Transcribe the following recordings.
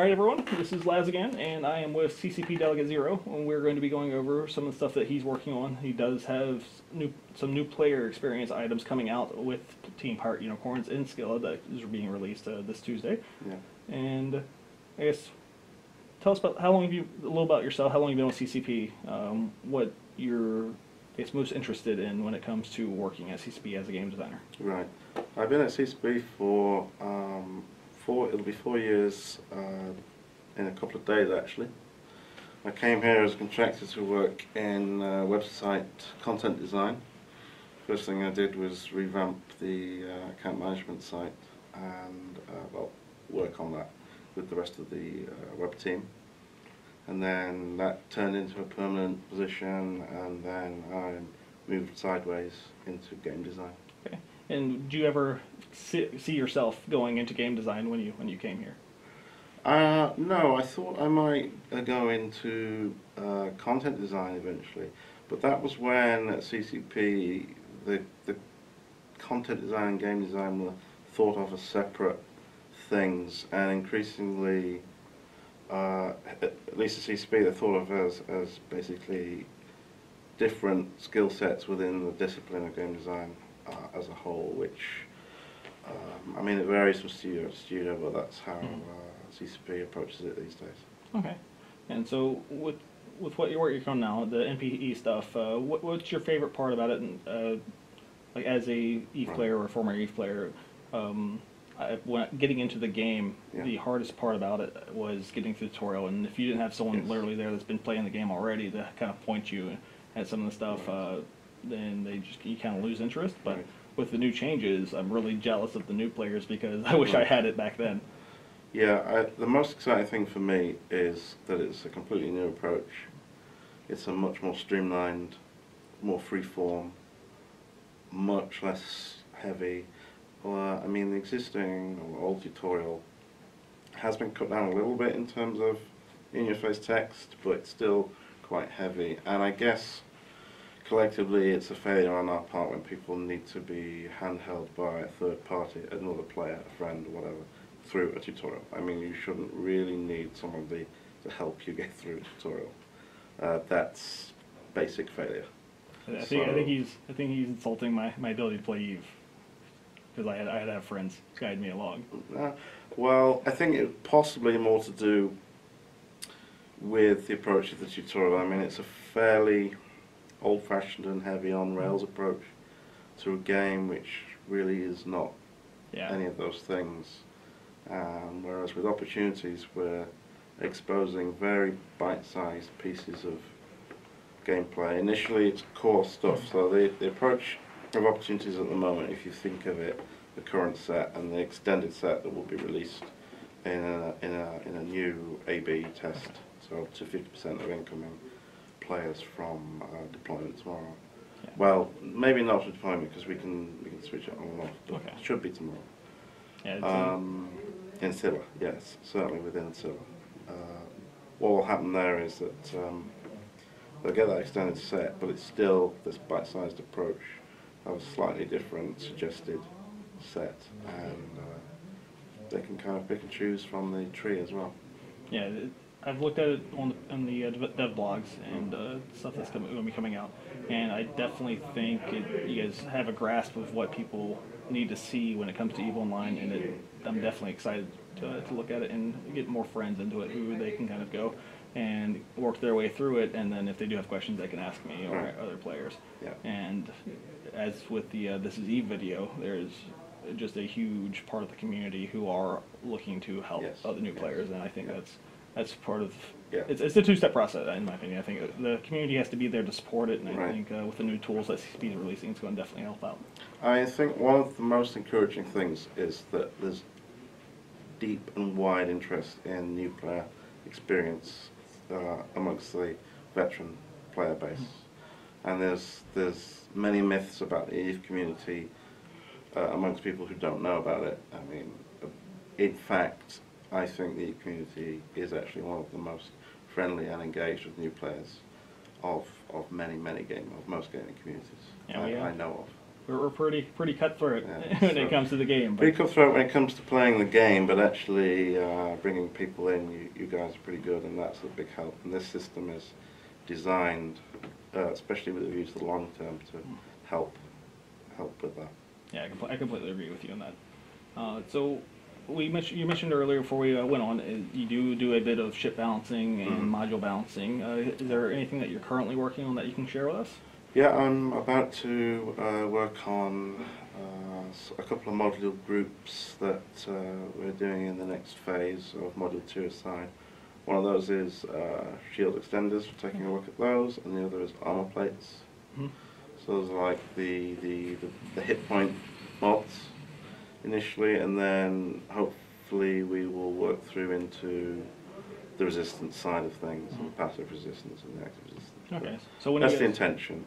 Alright everyone, this is Laz again, and I am with CCP Delegate Zero, and we're going to be going over some of the stuff that he's working on. He does have some new player experience items coming out with Team Pirate Unicorns in Skilla that is being released this Tuesday. Yeah. And I guess, tell us about a little about yourself, how long you've been with CCP, what you're most interested in when it comes to working at CCP as a game designer. Right. I've been at CCP for it'll be 4 years in a couple of days actually. I came here as a contractor to work in website content design. First thing I did was revamp the account management site and work on that with the rest of the web team. And then that turned into a permanent position, and then I moved sideways into game design. Okay. And do you ever see yourself going into game design when you came here? No, I thought I might go into content design eventually, but that was when at CCP the content design and game design were thought of as separate things, and increasingly, at least at CCP, they're thought of as basically different skill sets within the discipline of game design as a whole, which I mean, it varies from studio to studio, but that's how CCP approaches it these days. Okay. And so with what you're working on now, the NPE stuff, what's your favorite part about it? And, like as a EVE player or a former EVE player, when getting into the game, the hardest part about it was getting through the tutorial. And if you didn't have someone literally there that's been playing the game already to kind of point you at some of the stuff, then you kind of lose interest. But with the new changes, I'm really jealous of the new players because I wish I had it back then. Yeah, the most exciting thing for me is that it's a completely new approach. It's a much more streamlined, more free-form, much less heavy. I mean, the existing or old tutorial has been cut down a little bit in terms of in-your-face text, but it's still quite heavy. And I guess collectively it's a failure on our part when people need to be handheld by a third party, another player, a friend, or whatever, through a tutorial. I mean, you shouldn't really need somebody to help you get through a tutorial. That's basic failure. I think he's insulting my ability to play EVE, because I had to have friends guide me along. Well, I think it's possibly more to do with the approach of the tutorial. I mean, it's a fairly old-fashioned and heavy on-rails approach to a game which really is not any of those things. Whereas with opportunities, we're exposing very bite-sized pieces of gameplay. Initially, it's core stuff. So the approach of opportunities at the moment, if you think of it, the current set and the extended set that will be released in a new A/B test, so up to 50% of incoming players from deployment tomorrow. Yeah. Well, maybe not for deployment because we can switch it on and off, but it should be tomorrow. Yeah, in Scylla, yes, certainly within Scylla. What will happen there is that they'll get that extended set, but it's still this bite-sized approach of a slightly different suggested set, and they can kind of pick and choose from the tree as well. Yeah, I've looked at it on the dev blogs and stuff that's going to be coming out, and I definitely think you guys have a grasp of what people need to see when it comes to EVE Online, and I'm definitely excited to look at it and get more friends into it who they can kind of go and work their way through it, and then if they do have questions they can ask me or other players. Yeah. And as with the This is EVE video, there's just a huge part of the community who are looking to help other new players, and I think that's part of it's a two-step process in my opinion. I think the community has to be there to support it, and I think with the new tools that CCP is releasing, it's going to definitely help out. I think one of the most encouraging things is that there's deep and wide interest in new player experience amongst the veteran player base, and there's many myths about the EVE community amongst people who don't know about it. I mean, in fact, I think the EVE community is actually one of the most friendly and engaged with new players of most gaming communities I know of. we're pretty cutthroat Yeah, when so it comes to the game. pretty cutthroat when it comes to playing the game, but actually bringing people in, you guys are pretty good, and that's a big help. And this system is designed, especially with the view to the long term, to help with that. Yeah, I completely agree with you on that. So you mentioned earlier before we went on, you do a bit of ship balancing and module balancing. Is there anything that you're currently working on that you can share with us? Yeah, I'm about to work on a couple of module groups that we're doing in the next phase of Module 2 aside. One of those is shield extenders, we're taking a look at those, and the other is armor plates. So those are like the hit point mods initially, and then hopefully we will work through into the resistance side of things, and the passive resistance and the active resistance. Okay, so when that's you guys, the intention.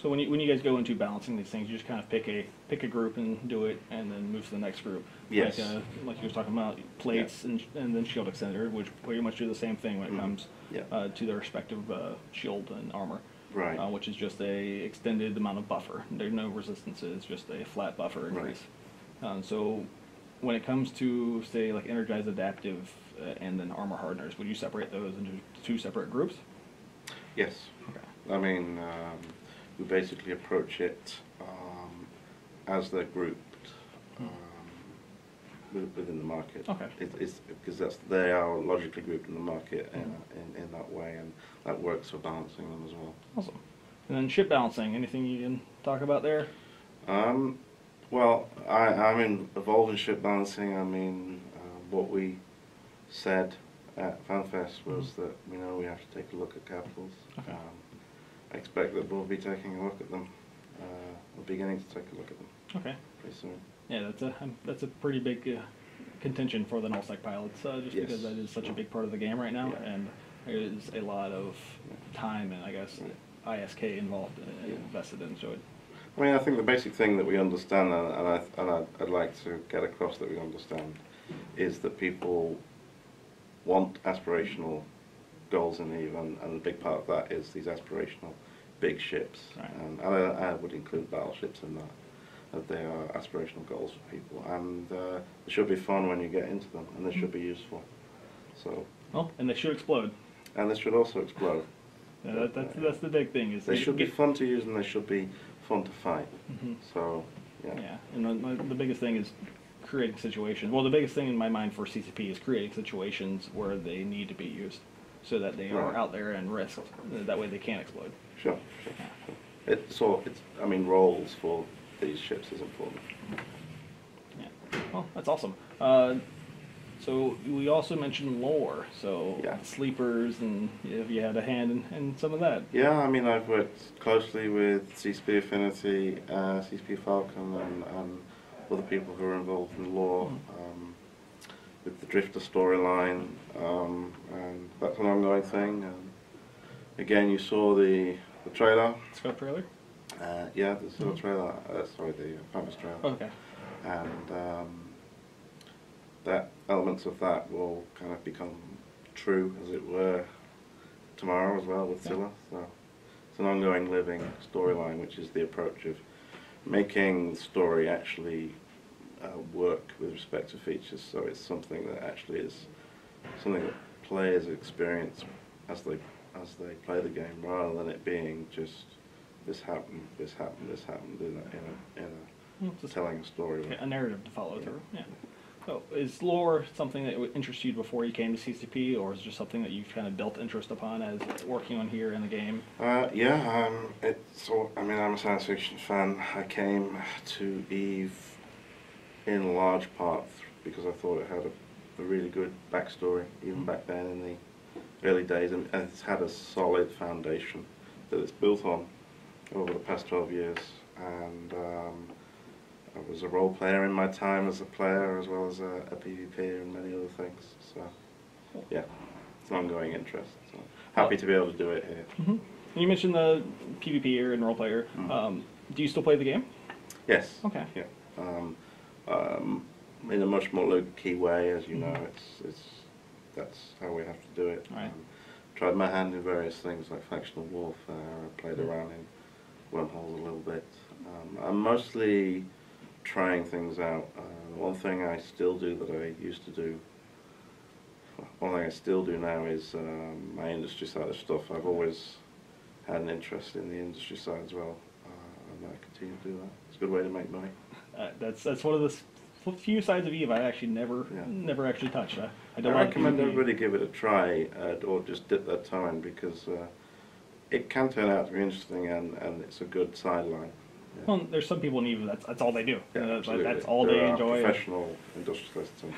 So when you guys go into balancing these things, you just kind of pick a group and do it, and then move to the next group. Yes. Like you were talking about plates and then shield extender, which pretty much do the same thing when it comes to their respective shield and armor. Right. Which is just a extended amount of buffer. There's no resistances, just a flat buffer increase. So when it comes to, say, like energized adaptive and then armor hardeners, would you separate those into two separate groups? Yes. Okay. I mean, we basically approach it as they're grouped within the market. Okay. It's because they are logically grouped in the market in that way, and that works for balancing them as well. Awesome. And then ship balancing, anything you can talk about there? Well, I'm involved in ship balancing. I mean, what we said at FanFest was that we know we have to take a look at capitals. Okay. I expect that we'll be taking a look at them. We're beginning to take a look at them. Okay. Pretty soon. Yeah, that's a pretty big contention for the nullsec pilots, just Yes. because that is such a big part of the game right now, and there is a lot of time and I guess ISK involved invested in. So I mean, I think the basic thing that we understand, and I'd like to get across that we understand, is that people want aspirational goals in EVE, and a big part of that is these aspirational big ships. Right. And I would include battleships in that they are aspirational goals for people, and they should be fun when you get into them, and they should be useful. So. Well, and they should explode. And they should also explode. Yeah, that's the big thing. Is they should be fun to use, and they should be fun to fight. So, yeah. Yeah, and the biggest thing is creating situations. Well, the biggest thing in my mind for CCP is creating situations where they need to be used, so that they are out there and risked. That way they can't explode. Sure. I mean, roles for these ships is important. Yeah. Well, that's awesome. So we also mentioned lore, so sleepers, and if you had a hand in some of that. Yeah, I mean, I've worked closely with CCP Affinity, CCP Falcon, and other people who are involved in lore, with the Drifter storyline, and that's an ongoing thing. And again, you saw the trailer. Scope trailer? Yeah, the sort of trailer. Sorry, the FanFest trailer. Okay. And that elements of that will kind of become true, as it were, tomorrow as well with Scylla. So it's an ongoing living storyline, which is the approach of making the story actually work with respect to features. So it's something that actually is something that players experience as they play the game, rather than it being just this happened in a telling a story. A narrative to follow through. Yeah. So is lore something that would interest you before you came to CCP, or is it just something that you've kind of built interest upon as working on here in the game? Yeah, I mean, I'm a science fiction fan. I came to EVE in large part because I thought it had a really good backstory, even back then in the early days, and it's had a solid foundation that it's built on over the past 12 years. And I was a role player in my time as a player, as well as a PvP and many other things. So, yeah, it's an ongoing interest. So happy to be able to do it here. You mentioned the PvPer and role player. Do you still play the game? Yes. Okay. Yeah. In a much more low-key way, as you know, that's how we have to do it. Right. Tried my hand in various things like factional warfare. I played around in wormholes a little bit. I'm mostly trying things out. One thing I still do that I used to do, one thing I still do now is my industry side of stuff. I've always had an interest in the industry side as well, and I continue to do that. It's a good way to make money. That's one of the few sides of Eve I actually never actually touched. I don't recommend everybody give it a try, or just dip their toe in, because it can turn out to be interesting, and it's a good sideline. Yeah. Well, there's some people in Eve that's all they do. Yeah, that's all they enjoy. Professional industrialists, and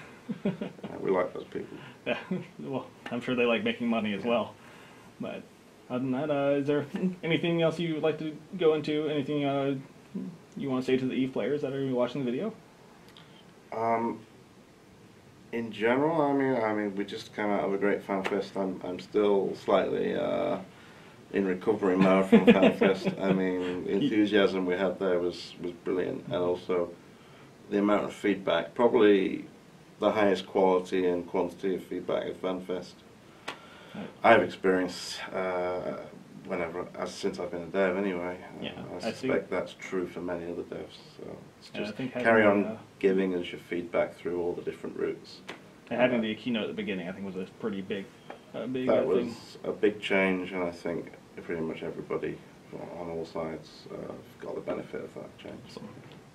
we like those people. Yeah, well, I'm sure they like making money as well. But other than that, is there anything else you would like to go into? Anything you want to say to the Eve players that are watching the video? In general, I mean, we just came out of a great FanFest. I'm still slightly in recovery mode from FanFest. I mean, the enthusiasm we had there was brilliant, and also the amount of feedback, probably the highest quality and quantity of feedback at FanFest I've experienced since I've been a dev anyway. I suspect that's true for many other devs. So it's just carry on giving us your feedback through all the different routes. And having the keynote at the beginning, I think, was a pretty big that thing. Was a big change, and I think pretty much everybody on all sides got the benefit of that change. Awesome.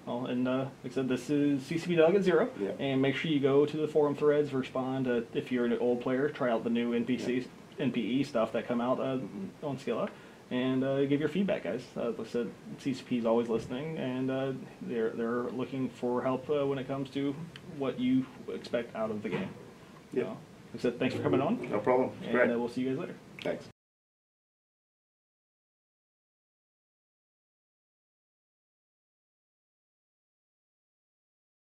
Well, and like I said, this is CCP Delegate Zero, and make sure you go to the forum threads, respond. If you're an old player, try out the new NPE stuff that come out on Skilla, and give your feedback, guys. Like I said, CCP is always listening, and they're looking for help when it comes to what you expect out of the game. Yeah. Like I said, thanks for coming on. No problem. It's great. And we'll see you guys later. Thanks.